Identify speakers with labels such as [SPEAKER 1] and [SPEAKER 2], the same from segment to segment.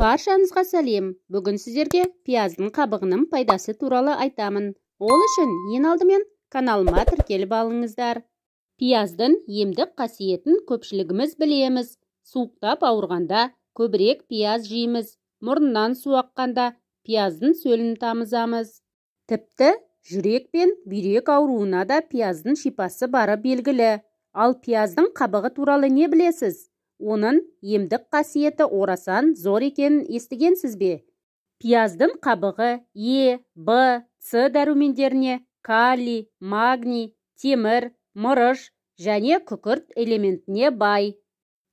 [SPEAKER 1] Баршаңызға сәлем. Бүгін сіздерге пияздың қабығының пайдасы туралы айтамын. Ол үшін ең алдымен каналыма тіркеліп алыңыздар. Пияздың емдік қасиетін көпшілігіміз білеміз. Суықтап ауырғанда көбірек пияз жейміз. Мұрыннан су аққанда пияздың сөлін тамызамыз. Тіпті жүрек пен бүйрек ауруына да пияздың шипасы бары белгілі. Ал пияздың қабығы туралы не білесіз? Оның емдік қасиеті орасан зор екенін естігенсіз бе? Пияздың қабығы Е, Б, С дәрумендеріне калий, магний, темір, мырыш және күкірт элементіне бай.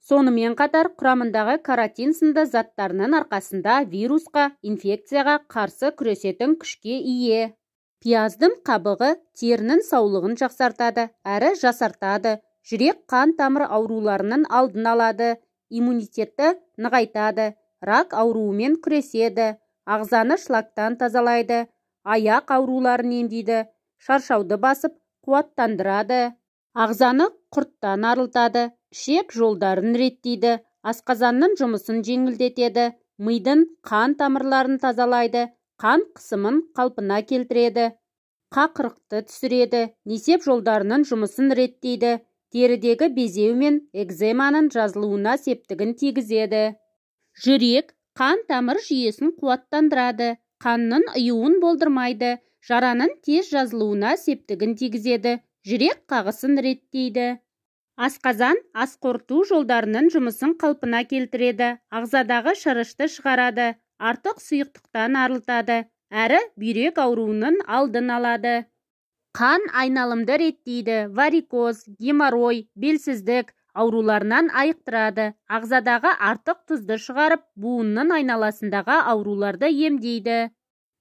[SPEAKER 1] Сонымен қатар құрамындағы каротин сынды заттарының арқасында вирусқа, инфекцияға қарсы күресетін күшке ие. Пияздың қабығы терінің саулығын жақсартады әрі жасартады. Жүрек қан тамыр ауруларының алдын алады, иммунитетті нығайтады, рак ауруымен күреседі, ағзаны шлактан тазалайды, аяқ ауруларын емдейді, шаршауды басып, қуаттандырады, ағзаны құрттан арылтады, ішек жолдарын реттейді, асқазанның жұмысын жеңілдетеді, мидың қан тамырларын тазалайды, қан қысымын қалпына келтіреді, қақырықты түсіреді, несеп жолдарының жұмысын реттейді, терідегі безеу мен экземаның жазылуына септігін тигізеді. Жүрек қан тамыр жүйесін қуаттандырады, қанның ұюын болдырмайды, жараның тез жазылуына септігін тигізеді, жүрек қағысын реттейді. Асқазан ас қорыту жолдарының жұмысын қалпына келтіреді, ағзадағы шырышты шығарады, артық сұйықтықтан арылтады, әрі бүйрек ауруының алдын алады. Қан айналымды реттейді, варикоз, геморрой, белсіздік ауруларынан айықтырады, ағзадағы артық тұзды шығарып, буынның айналасындағы ауруларды емдейді.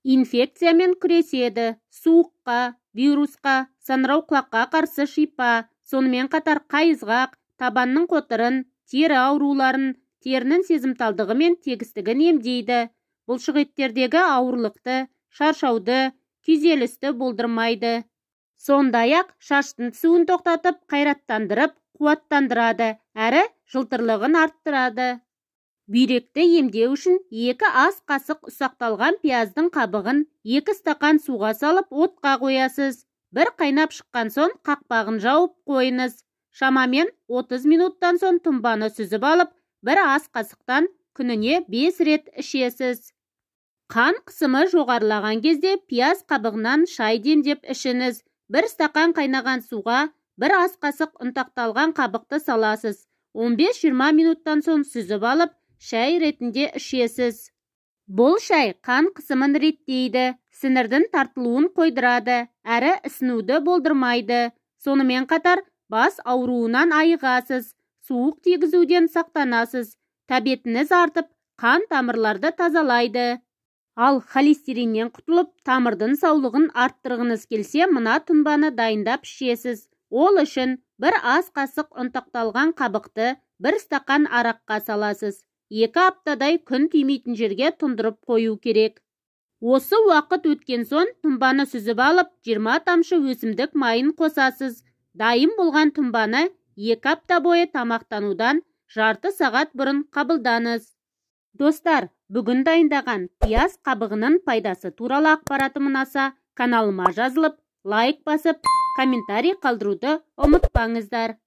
[SPEAKER 1] Инфекциямен күреседі, суыққа, вирусқа, саңырауқұлаққа қарсы шипа, сонымен қатар қайызғақ, табанның қотырын, тері ауруларын, терінің сезімталдығы мен тегістігін емдейді. Бұлшықеттердегі ауырлықты, шаршауды, күйзелісті болдырмайды. Сондай-ақ шаштың түсуін тоқтатып, қайраттандырып, қуаттандырады, әрі жылтырлығын арттырады. Бүйректі емдеу үшін 2 ас қасық ұсақталған пияздың қабығын 2 стақан суға салып отқа қоясыз. Бір қайнап шыққан соң қақпағын жауып қойыңыз. Шамамен 30 минуттан соң тұнбаны сүзіп алып, 1 ас қасықтан күніне 5 рет ішесіз. Қан қысымы жоғарылаған кезде пияз қабығынан шай демдеп ішіңіз. 1 стақан қайнаған суға 1 ас қасық ұнтақталған қабықты саласыз. 15-20 минуттан соң сүзіп алып, шай ретінде ішесіз. Бұл шай қан қысымын реттейді, сіңірдің тартылуын қойдырады, әрі ісінуді болдырмайды. Сонымен қатар бас ауруынан айығасыз, суық тигізуден сақтанасыз, тәбетіңіз артып, қан тамырларды тазалайды. Ал холестериннен құтылып, тамырдың саулығын арттырғыңыз келсе, мына тұнбаны дайындап ішесіз. Ол үшін 1 ас қасық ұнтақталған қабықты 1 стақан араққа саласыз. 2 аптадай күн тимейтін жерге тұндырып қою керек. Осы уақыт өткен соң тұнбаны сүзіп алып, 20 тамшы өсімдік майын қосасыз. Дайын болған тұнбаны 2 апта бойы тамақтанудан жарты сағат бұрын қабылдаңыз. Достар, бүгін дайындаған пияз қабығының пайдасы туралы ақпаратым ұнаса, каналыма жазылып, лайк басып, комментарий қалдыруды ұмытпаңыздар.